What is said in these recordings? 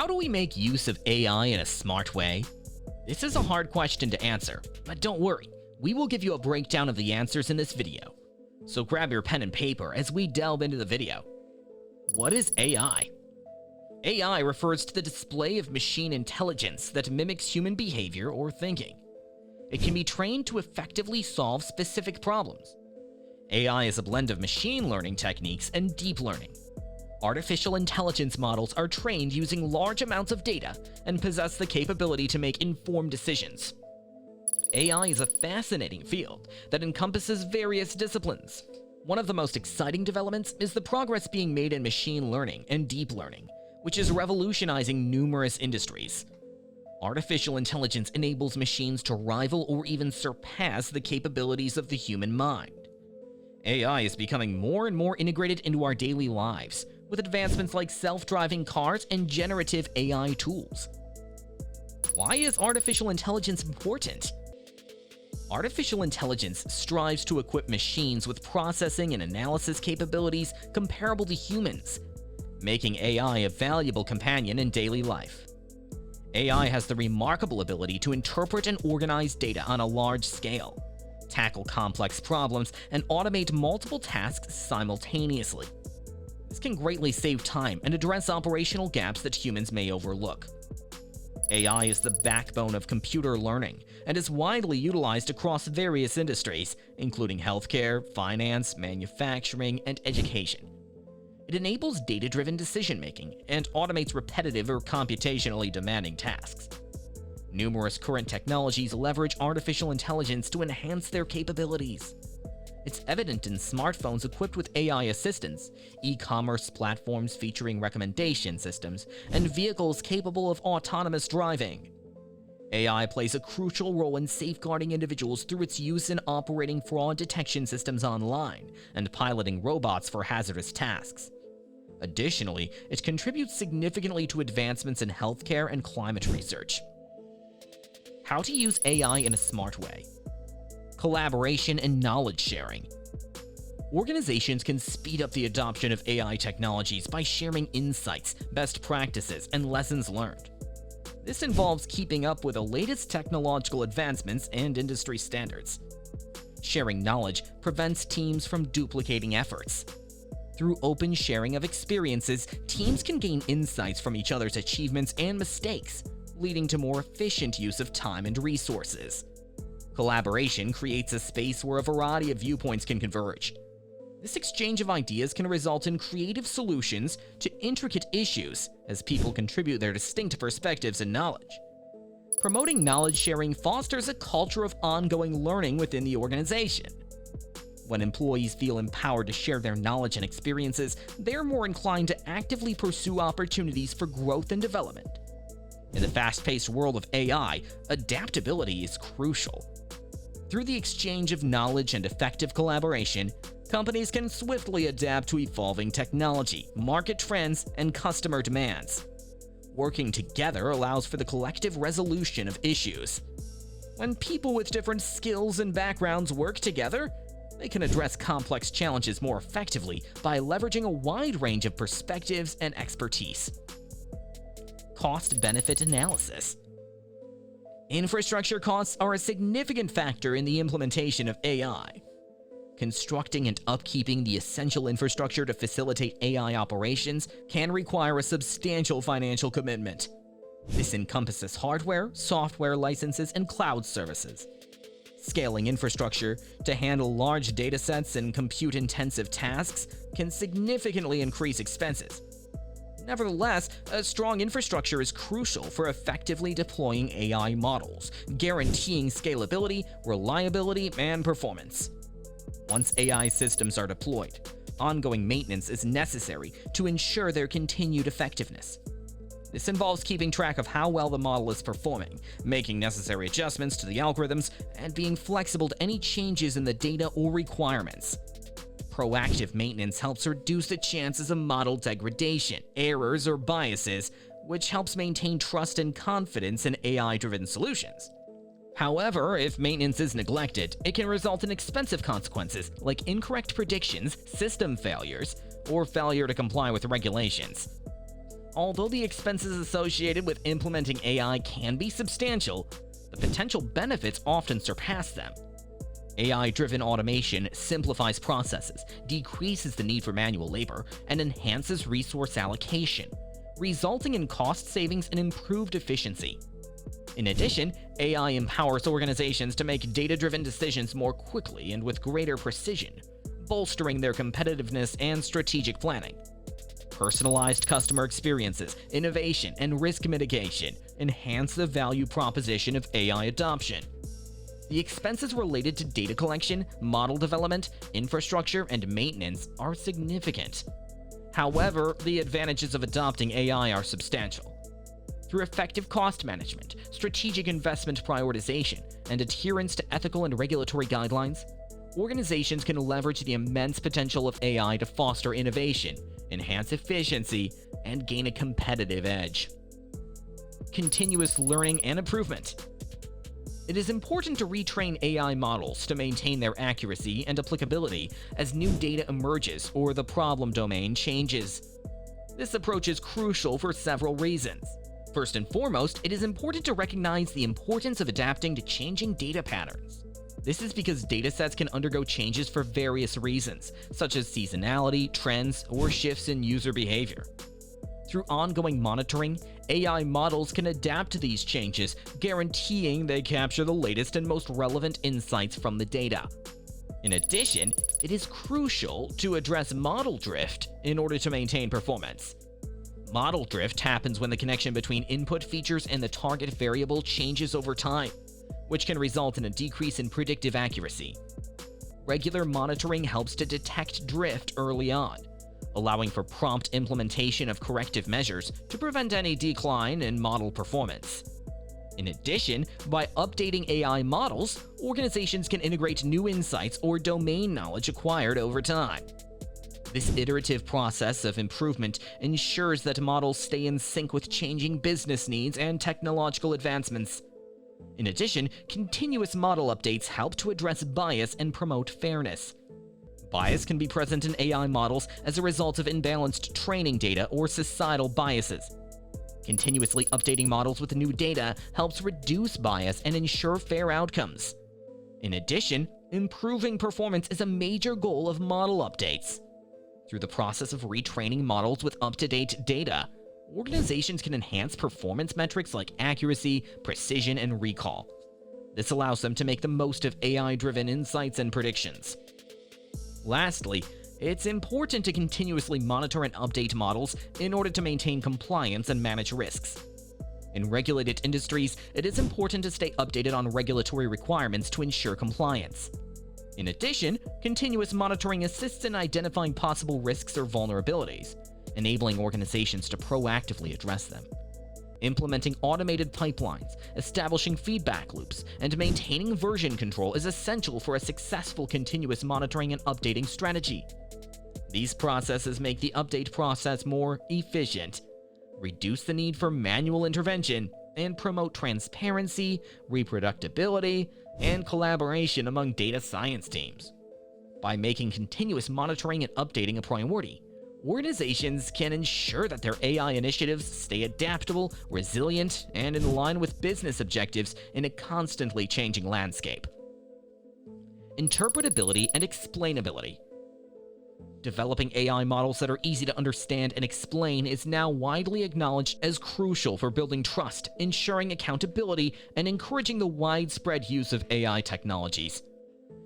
How do we make use of AI in a smart way? This is a hard question to answer, but don't worry, we will give you a breakdown of the answers in this video. So grab your pen and paper as we delve into the video. What is AI? AI refers to the display of machine intelligence that mimics human behavior or thinking. It can be trained to effectively solve specific problems. AI is a blend of machine learning techniques and deep learning. Artificial intelligence models are trained using large amounts of data and possess the capability to make informed decisions. AI is a fascinating field that encompasses various disciplines. One of the most exciting developments is the progress being made in machine learning and deep learning, which is revolutionizing numerous industries. Artificial intelligence enables machines to rival or even surpass the capabilities of the human mind. AI is becoming more and more integrated into our daily lives, with advancements like self-driving cars and generative AI tools. Why is artificial intelligence important? Artificial intelligence strives to equip machines with processing and analysis capabilities comparable to humans, making AI a valuable companion in daily life. AI has the remarkable ability to interpret and organize data on a large scale, tackle complex problems, and automate multiple tasks simultaneously. This can greatly save time and address operational gaps that humans may overlook. AI is the backbone of computer learning and is widely utilized across various industries, including healthcare, finance, manufacturing, and education. It enables data-driven decision-making and automates repetitive or computationally demanding tasks. Numerous current technologies leverage artificial intelligence to enhance their capabilities. It's evident in smartphones equipped with AI assistants, e-commerce platforms featuring recommendation systems, and vehicles capable of autonomous driving. AI plays a crucial role in safeguarding individuals through its use in operating fraud detection systems online and piloting robots for hazardous tasks. Additionally, it contributes significantly to advancements in healthcare and climate research. How to use AI in a smart way. Collaboration and knowledge sharing. Organizations can speed up the adoption of AI technologies by sharing insights, best practices, and lessons learned. This involves keeping up with the latest technological advancements and industry standards. Sharing knowledge prevents teams from duplicating efforts. Through open sharing of experiences, teams can gain insights from each other's achievements and mistakes, leading to more efficient use of time and resources. Collaboration creates a space where a variety of viewpoints can converge. This exchange of ideas can result in creative solutions to intricate issues as people contribute their distinct perspectives and knowledge. Promoting knowledge sharing fosters a culture of ongoing learning within the organization. When employees feel empowered to share their knowledge and experiences, they're more inclined to actively pursue opportunities for growth and development. In the fast-paced world of AI, adaptability is crucial. Through the exchange of knowledge and effective collaboration, companies can swiftly adapt to evolving technology, market trends, and customer demands. Working together allows for the collective resolution of issues. When people with different skills and backgrounds work together, they can address complex challenges more effectively by leveraging a wide range of perspectives and expertise. Cost-benefit analysis. Infrastructure costs are a significant factor in the implementation of AI. Constructing and upkeeping the essential infrastructure to facilitate AI operations can require a substantial financial commitment. This encompasses hardware, software licenses, and cloud services. Scaling infrastructure to handle large datasets and compute-intensive tasks can significantly increase expenses. Nevertheless, a strong infrastructure is crucial for effectively deploying AI models, guaranteeing scalability, reliability, and performance. Once AI systems are deployed, ongoing maintenance is necessary to ensure their continued effectiveness. This involves keeping track of how well the model is performing, making necessary adjustments to the algorithms, and being flexible to any changes in the data or requirements. Proactive maintenance helps reduce the chances of model degradation, errors, or biases, which helps maintain trust and confidence in AI-driven solutions. However, if maintenance is neglected, it can result in expensive consequences like incorrect predictions, system failures, or failure to comply with regulations. Although the expenses associated with implementing AI can be substantial, the potential benefits often surpass them. AI-driven automation simplifies processes, decreases the need for manual labor, and enhances resource allocation, resulting in cost savings and improved efficiency. In addition, AI empowers organizations to make data-driven decisions more quickly and with greater precision, bolstering their competitiveness and strategic planning. Personalized customer experiences, innovation, and risk mitigation enhance the value proposition of AI adoption. The expenses related to data collection, model development, infrastructure, and maintenance are significant. However, the advantages of adopting AI are substantial. Through effective cost management, strategic investment prioritization, and adherence to ethical and regulatory guidelines, organizations can leverage the immense potential of AI to foster innovation, enhance efficiency, and gain a competitive edge. Continuous learning and improvement. It is important to retrain AI models to maintain their accuracy and applicability as new data emerges or the problem domain changes. This approach is crucial for several reasons. First and foremost, it is important to recognize the importance of adapting to changing data patterns. This is because datasets can undergo changes for various reasons, such as seasonality, trends, or shifts in user behavior. Through ongoing monitoring, AI models can adapt to these changes, guaranteeing they capture the latest and most relevant insights from the data. In addition, it is crucial to address model drift in order to maintain performance. Model drift happens when the connection between input features and the target variable changes over time, which can result in a decrease in predictive accuracy. Regular monitoring helps to detect drift early on, allowing for prompt implementation of corrective measures to prevent any decline in model performance. In addition, by updating AI models, organizations can integrate new insights or domain knowledge acquired over time. This iterative process of improvement ensures that models stay in sync with changing business needs and technological advancements. In addition, continuous model updates help to address bias and promote fairness. Bias can be present in AI models as a result of imbalanced training data or societal biases. Continuously updating models with new data helps reduce bias and ensure fair outcomes. In addition, improving performance is a major goal of model updates. Through the process of retraining models with up-to-date data, organizations can enhance performance metrics like accuracy, precision, and recall. This allows them to make the most of AI-driven insights and predictions. Lastly, it's important to continuously monitor and update models in order to maintain compliance and manage risks. In regulated industries, it is important to stay updated on regulatory requirements to ensure compliance. In addition, continuous monitoring assists in identifying possible risks or vulnerabilities, enabling organizations to proactively address them. Implementing automated pipelines, establishing feedback loops, and maintaining version control is essential for a successful continuous monitoring and updating strategy. These processes make the update process more efficient, reduce the need for manual intervention, and promote transparency, reproducibility, and collaboration among data science teams. By making continuous monitoring and updating a priority, organizations can ensure that their AI initiatives stay adaptable, resilient, and in line with business objectives in a constantly changing landscape. Interpretability and explainability. Developing AI models that are easy to understand and explain is now widely acknowledged as crucial for building trust, ensuring accountability, and encouraging the widespread use of AI technologies.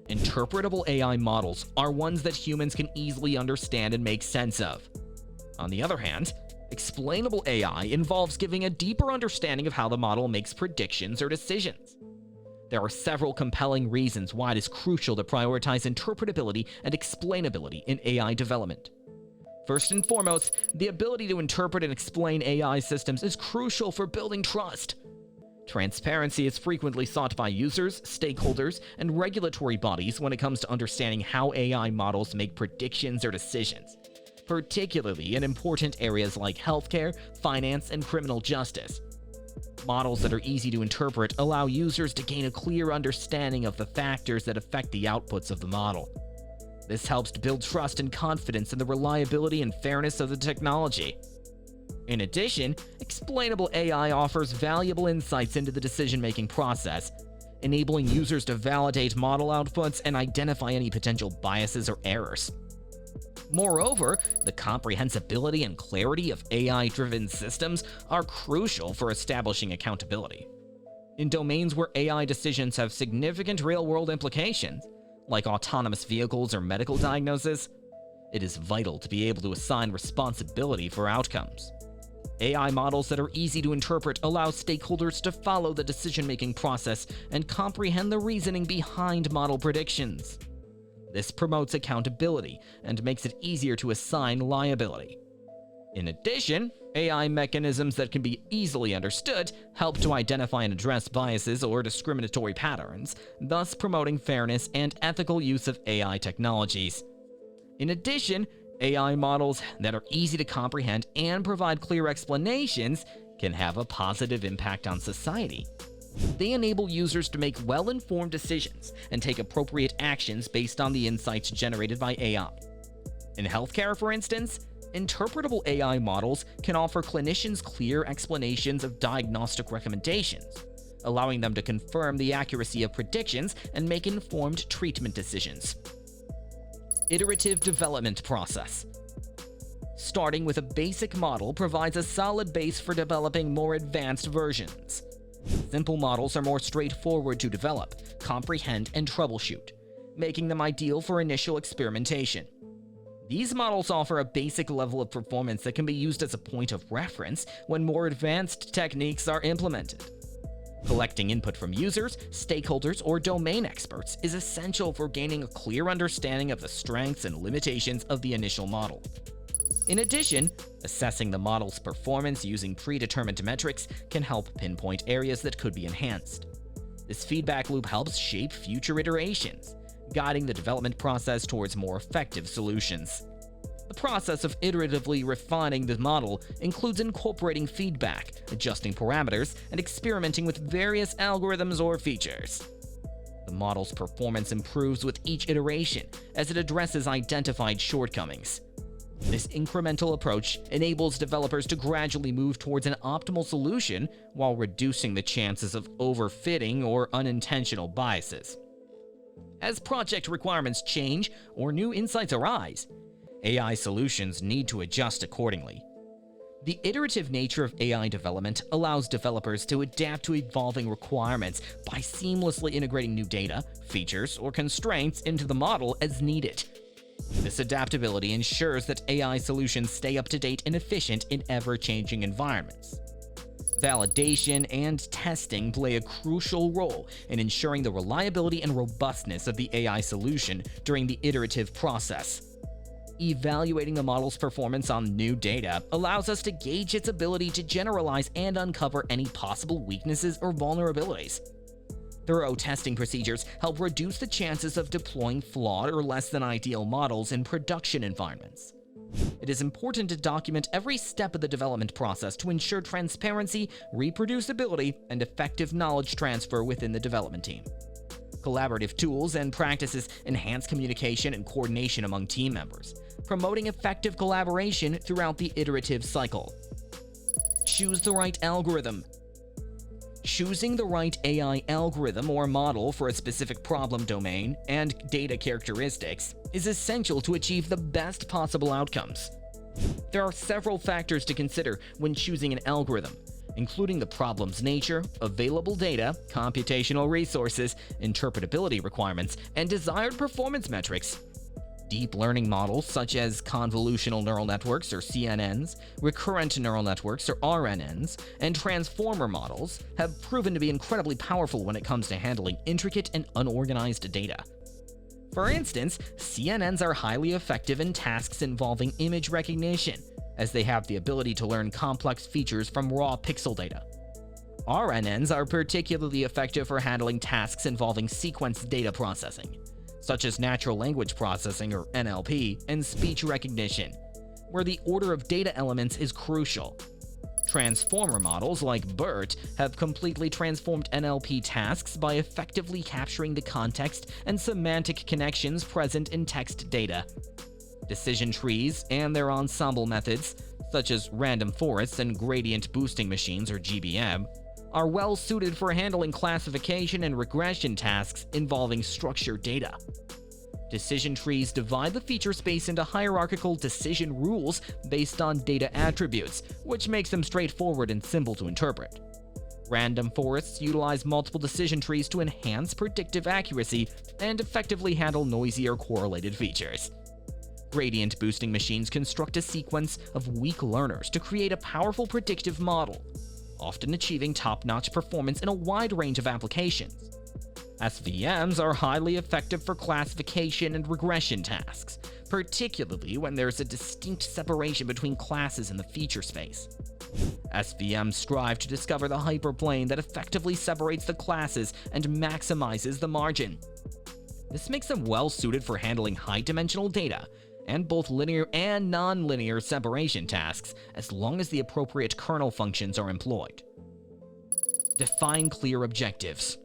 Interpretable AI models are ones that humans can easily understand and make sense of. On the other hand, explainable AI involves giving a deeper understanding of how the model makes predictions or decisions. There are several compelling reasons why it is crucial to prioritize interpretability and explainability in AI development. First and foremost, the ability to interpret and explain AI systems is crucial for building trust. Transparency is frequently sought by users, stakeholders, and regulatory bodies when it comes to understanding how AI models make predictions or decisions, particularly in important areas like healthcare, finance, and criminal justice. Models that are easy to interpret allow users to gain a clear understanding of the factors that affect the outputs of the model. This helps to build trust and confidence in the reliability and fairness of the technology. In addition, explainable AI offers valuable insights into the decision-making process, enabling users to validate model outputs and identify any potential biases or errors. Moreover, the comprehensibility and clarity of AI-driven systems are crucial for establishing accountability. In domains where AI decisions have significant real-world implications, like autonomous vehicles or medical diagnosis, it is vital to be able to assign responsibility for outcomes. AI models that are easy to interpret allow stakeholders to follow the decision-making process and comprehend the reasoning behind model predictions. This promotes accountability and makes it easier to assign liability. In addition, AI mechanisms that can be easily understood help to identify and address biases or discriminatory patterns, thus promoting fairness and ethical use of AI technologies. In addition, AI models that are easy to comprehend and provide clear explanations can have a positive impact on society. They enable users to make well-informed decisions and take appropriate actions based on the insights generated by AI. In healthcare, for instance, interpretable AI models can offer clinicians clear explanations of diagnostic recommendations, allowing them to confirm the accuracy of predictions and make informed treatment decisions. Iterative development process. Starting with a basic model provides a solid base for developing more advanced versions. Simple models are more straightforward to develop, comprehend, and troubleshoot, making them ideal for initial experimentation. These models offer a basic level of performance that can be used as a point of reference when more advanced techniques are implemented. Collecting input from users, stakeholders, or domain experts is essential for gaining a clear understanding of the strengths and limitations of the initial model. In addition, assessing the model's performance using predetermined metrics can help pinpoint areas that could be enhanced. This feedback loop helps shape future iterations, guiding the development process towards more effective solutions. The process of iteratively refining the model includes incorporating feedback, adjusting parameters, and experimenting with various algorithms or features. The model's performance improves with each iteration as it addresses identified shortcomings. This incremental approach enables developers to gradually move towards an optimal solution while reducing the chances of overfitting or unintentional biases. As project requirements change or new insights arise, AI solutions need to adjust accordingly. The iterative nature of AI development allows developers to adapt to evolving requirements by seamlessly integrating new data, features, or constraints into the model as needed. This adaptability ensures that AI solutions stay up to date and efficient in ever-changing environments. Validation and testing play a crucial role in ensuring the reliability and robustness of the AI solution during the iterative process. Evaluating the model's performance on new data allows us to gauge its ability to generalize and uncover any possible weaknesses or vulnerabilities. Thorough testing procedures help reduce the chances of deploying flawed or less than ideal models in production environments. It is important to document every step of the development process to ensure transparency, reproducibility, and effective knowledge transfer within the development team. Collaborative tools and practices enhance communication and coordination among team members, promoting effective collaboration throughout the iterative cycle. Choose the right algorithm. Choosing the right AI algorithm or model for a specific problem domain and data characteristics is essential to achieve the best possible outcomes. There are several factors to consider when choosing an algorithm, including the problem's nature, available data, computational resources, interpretability requirements, and desired performance metrics. Deep learning models such as convolutional neural networks or CNNs, recurrent neural networks or RNNs, and transformer models have proven to be incredibly powerful when it comes to handling intricate and unorganized data. For instance, CNNs are highly effective in tasks involving image recognition, as they have the ability to learn complex features from raw pixel data. RNNs are particularly effective for handling tasks involving sequence data processing, such as natural language processing or NLP, and speech recognition, where the order of data elements is crucial. Transformer models like BERT have completely transformed NLP tasks by effectively capturing the context and semantic connections present in text data. Decision trees and their ensemble methods, such as random forests and gradient boosting machines or GBM, are well suited for handling classification and regression tasks involving structured data. Decision trees divide the feature space into hierarchical decision rules based on data attributes, which makes them straightforward and simple to interpret. Random forests utilize multiple decision trees to enhance predictive accuracy and effectively handle noisy or correlated features. Gradient boosting machines construct a sequence of weak learners to create a powerful predictive model, often achieving top-notch performance in a wide range of applications. SVMs are highly effective for classification and regression tasks, particularly when there's a distinct separation between classes in the feature space. SVMs strive to discover the hyperplane that effectively separates the classes and maximizes the margin. This makes them well suited for handling high-dimensional data and both linear and non-linear separation tasks, as long as the appropriate kernel functions are employed. Define clear objectives.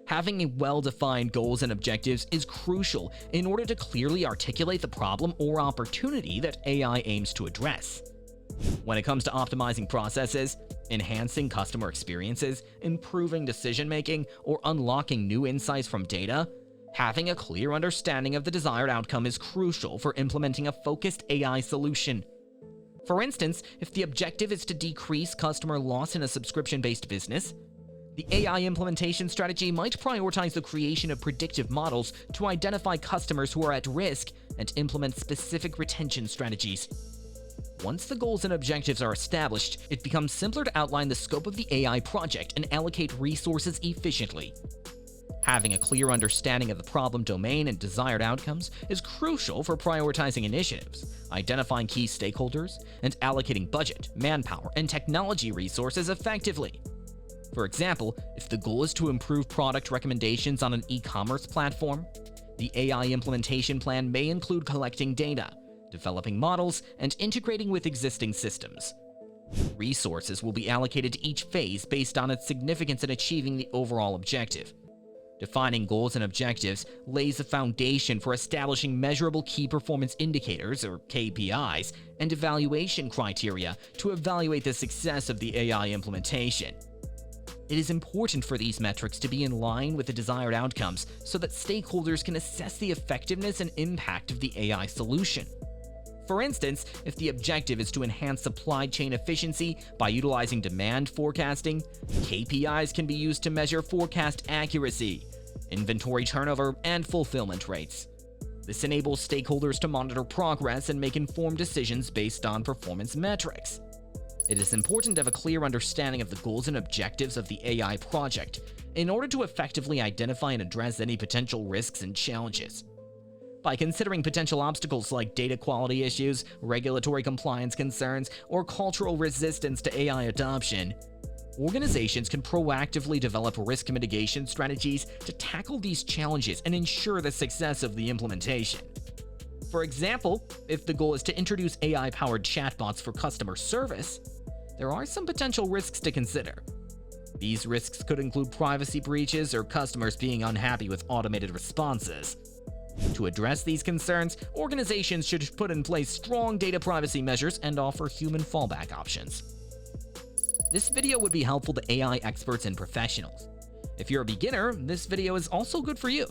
Having a well-defined goals and objectives is crucial in order to clearly articulate the problem or opportunity that AI aims to address. When it comes to optimizing processes, enhancing customer experiences, improving decision-making, or unlocking new insights from data, having a clear understanding of the desired outcome is crucial for implementing a focused AI solution. For instance, if the objective is to decrease customer loss in a subscription-based business, the AI implementation strategy might prioritize the creation of predictive models to identify customers who are at risk and implement specific retention strategies. Once the goals and objectives are established, it becomes simpler to outline the scope of the AI project and allocate resources efficiently. Having a clear understanding of the problem domain and desired outcomes is crucial for prioritizing initiatives, identifying key stakeholders, and allocating budget, manpower, and technology resources effectively. For example, if the goal is to improve product recommendations on an e-commerce platform, the AI implementation plan may include collecting data, developing models, and integrating with existing systems. Resources will be allocated to each phase based on its significance in achieving the overall objective. Defining goals and objectives lays the foundation for establishing measurable key performance indicators, or KPIs, and evaluation criteria to evaluate the success of the AI implementation. It is important for these metrics to be in line with the desired outcomes so that stakeholders can assess the effectiveness and impact of the AI solution. For instance, if the objective is to enhance supply chain efficiency by utilizing demand forecasting, KPIs can be used to measure forecast accuracy, inventory turnover, and fulfillment rates. This enables stakeholders to monitor progress and make informed decisions based on performance metrics. It is important to have a clear understanding of the goals and objectives of the AI project in order to effectively identify and address any potential risks and challenges. By considering potential obstacles like data quality issues, regulatory compliance concerns, or cultural resistance to AI adoption, organizations can proactively develop risk mitigation strategies to tackle these challenges and ensure the success of the implementation. For example, if the goal is to introduce AI-powered chatbots for customer service, there are some potential risks to consider. These risks could include privacy breaches or customers being unhappy with automated responses. To address these concerns, organizations should put in place strong data privacy measures and offer human fallback options. This video would be helpful to AI experts and professionals. If you're a beginner, this video is also good for you.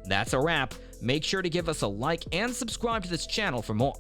That's a wrap. Make sure to give us a like and subscribe to this channel for more.